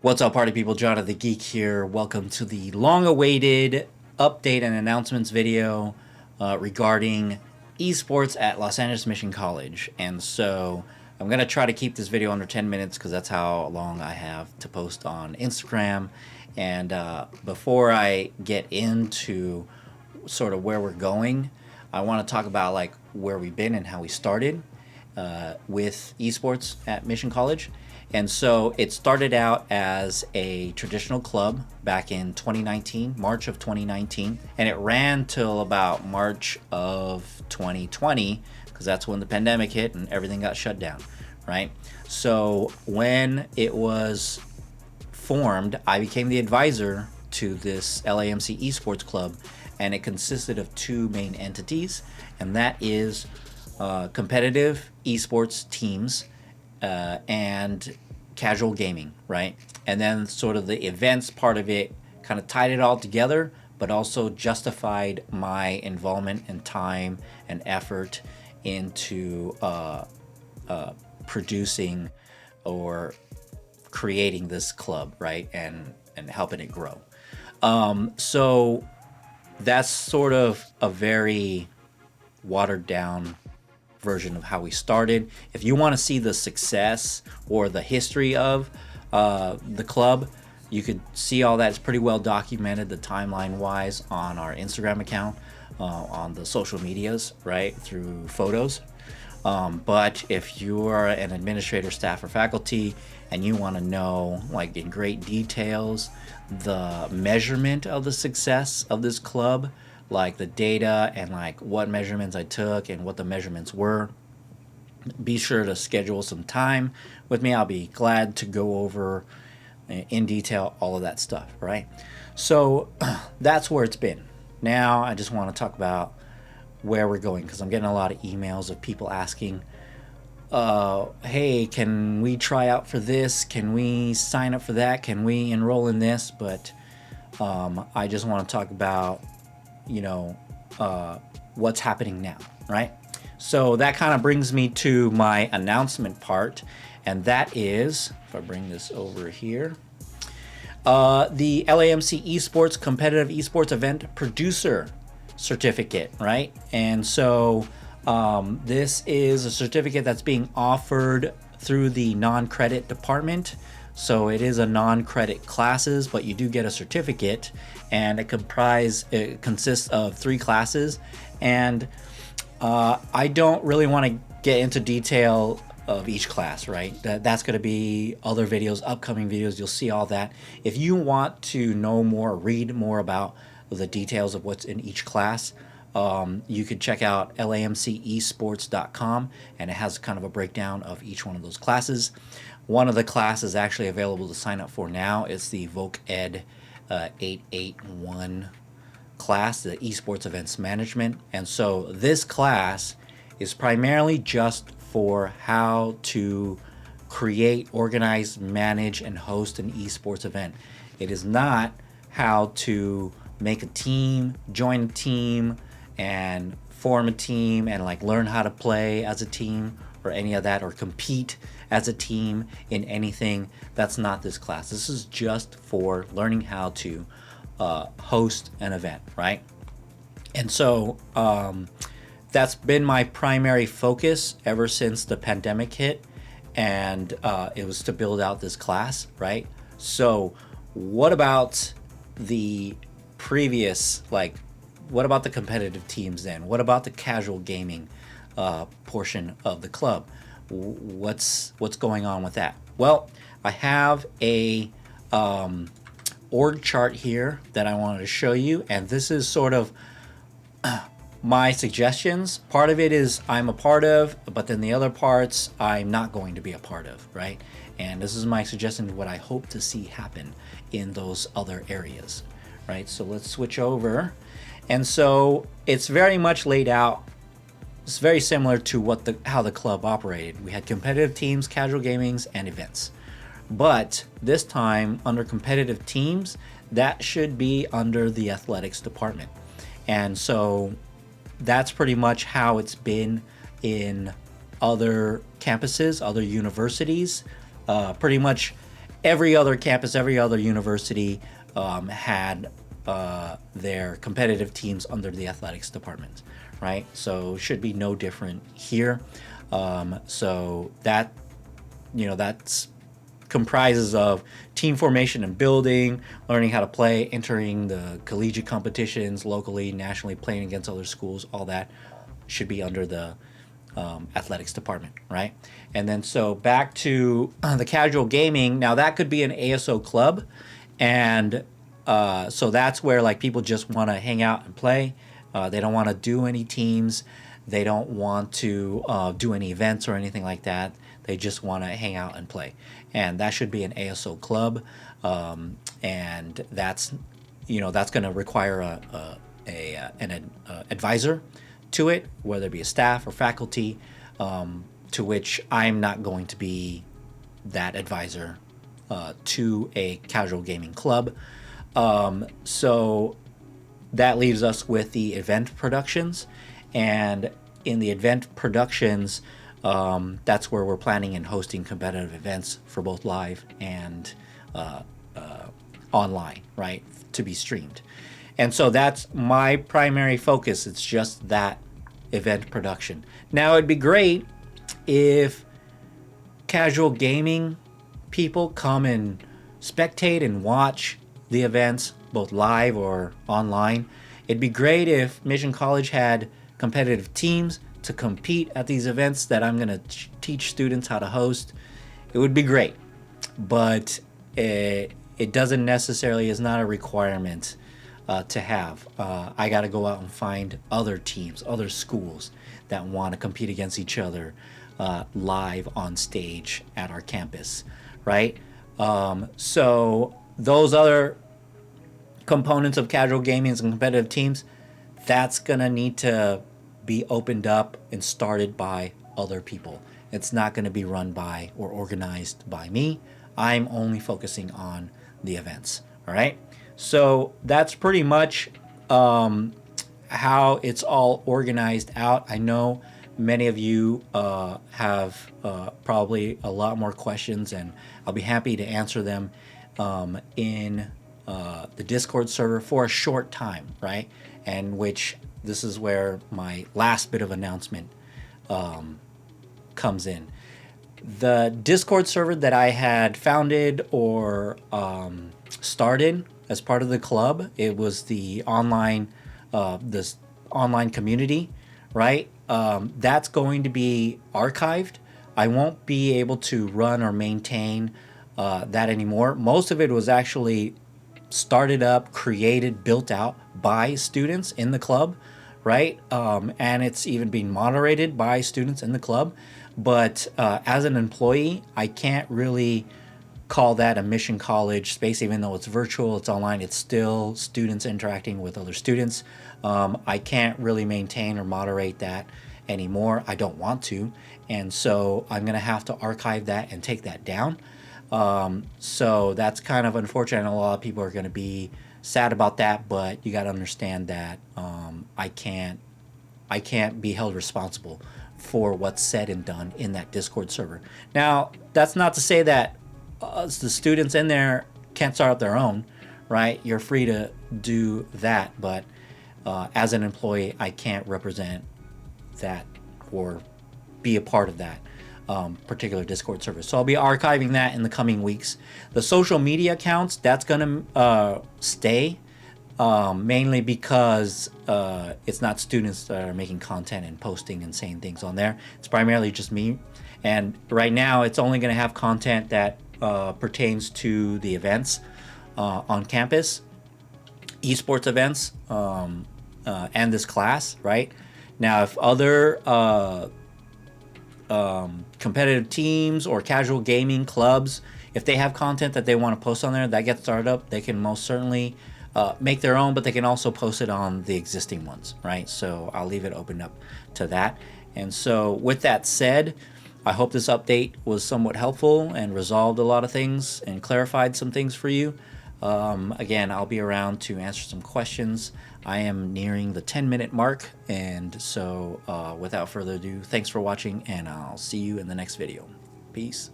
What's up, party people? Johnny the Geek here. Welcome to the long-awaited update and announcements video regarding esports at Los Angeles Mission College. And so I'm going to try to keep this video under 10 minutes because that's how long I have to post on Instagram. And before I get into sort of where we're going, I want to talk about like where we've been and how we started with esports at Mission College. And so it started out as a traditional club back in 2019, March of 2019, and it ran till about March of 2020 because that's when the pandemic hit and everything got shut down, right? So when it was formed, I became the advisor to this LAMC Esports club, and it consisted of two main entities, and that is competitive esports teams and casual gaming, right? And then sort of the events part of it kind of tied it all together, but also justified my involvement and time and effort into producing or creating this club, right? And helping it grow. So that's sort of a very watered down version of how we started. If you want to see the success or the history of the club, you could see all that. It's pretty well documented, the timeline wise, on our Instagram account, on the social medias, right, through photos. But if you are an administrator, staff, or faculty and you want to know like in great details the measurement of the success of this club, like the data and like what measurements I took and what the measurements were, be sure to schedule some time with me. I'll be glad to go over in detail all of that stuff, right? So that's where it's been. Now I just want to talk about where we're going because I'm getting a lot of emails of people asking, hey, can we try out for this? Can we sign up for that? Can we enroll in this? But I just want to talk about what's happening now, right? So that kind of brings me to my announcement part, and that is, if I bring this over here, the LAMC Esports Competitive Esports Event Producer Certificate, right? And so this is a certificate that's being offered through the non-credit department. So it is a non-credit classes, but you do get a certificate, and it consists of 3 classes. And I don't really want to get into detail of each class, right? That's going to be other videos, upcoming videos. You'll see all that. If you want to know more, read more about the details of what's in each class, you could check out lamcesports.com, and it has kind of a breakdown of each one of those classes. One of the classes is actually available to sign up for now. It's the Voc Ed 881 class, the Esports Events Management. And so this class is primarily just for how to create, organize, manage, and host an esports event. It is not how to make a team, join a team, and form a team and like learn how to play as a team or any of that, or compete as a team in anything. That's not this class. This is just for learning how to host an event, right? And so that's been my primary focus ever since the pandemic hit, and it was to build out this class, right? So what about the previous, like, what about the competitive teams then? What about the casual gaming portion of the club? What's going on with that? Well, I have a org chart here that I wanted to show you, and this is sort of my suggestions. Part of it is I'm a part of, but then the other parts I'm not going to be a part of, right? And this is my suggestion, what I hope to see happen in those other areas, right? So let's switch over. And so it's very much laid out. It's very similar to how the club operated. We had competitive teams, casual gamings, and events. But this time, under competitive teams, that should be under the athletics department. And so that's pretty much how it's been in other campuses, other universities. Pretty much every other campus, every other university had their competitive teams under the athletics department, right? So should be no different here. So that, that's comprises of team formation and building, learning how to play, entering the collegiate competitions locally, nationally, playing against other schools. All that should be under the athletics department, right? And then so back to the casual gaming. Now that could be an ASO club, and so that's where like people just want to hang out and play. They don't want to do any teams. They don't want to do any events or anything like that. They just want to hang out and play, and that should be an ASO club, and that's going to require an advisor to it, whether it be a staff or faculty, to which I'm not going to be that advisor to a casual gaming club. So that leaves us with the event productions, and in the event productions, that's where we're planning and hosting competitive events for both live and online, right, to be streamed. And so that's my primary focus. It's just that event production. Now, it'd be great if casual gaming people come and spectate and watch the events, both live or online. It'd be great if Mission College had competitive teams to compete at these events that I'm going to teach students how to host. It would be great, but it doesn't necessarily, is not a requirement to have. I got to go out and find other teams, other schools that want to compete against each other live on stage at our campus, right? So those other components of casual gaming and competitive teams, that's going to need to be opened up and started by other people. It's not going to be run by or organized by me. I'm only focusing on the events. All right. So that's pretty much how it's all organized out. I know many of you have probably a lot more questions, and I'll be happy to answer them in the Discord server for a short time, right? And which this is where my last bit of announcement comes in. The Discord server that I had founded or started as part of the club, it was the online, this online community, right? That's going to be archived. I won't be able to run or maintain that anymore. Most of it was actually started up, created, built out by students in the club, right? And it's even being moderated by students in the club. But as an employee, I can't really call that a Mission College space, even though it's virtual, it's online, it's still students interacting with other students. I can't really maintain or moderate that anymore. I don't want to. And so I'm going to have to archive that and take that down. So that's kind of unfortunate. I know a lot of people are going to be sad about that, but you got to understand that I can't be held responsible for what's said and done in that Discord server. Now, that's not to say that the students in there can't start up their own, right? You're free to do that, but as an employee, I can't represent that or be a part of that particular Discord server. So I'll be archiving that in the coming weeks. The social media accounts, that's going to stay, mainly because it's not students that are making content and posting and saying things on there. It's primarily just me. And right now, it's only going to have content that pertains to the events on campus, esports events, and this class, right? Now, if other competitive teams or casual gaming clubs, if they have content that they want to post on there that gets started up, they can most certainly make their own, but they can also post it on the existing ones, right? So I'll leave it open up to that. And so with that said, I hope this update was somewhat helpful and resolved a lot of things and clarified some things for you. Again, I'll be around to answer some questions. I am nearing the 10-minute mark, and so without further ado, thanks for watching, and I'll see you in the next video. Peace.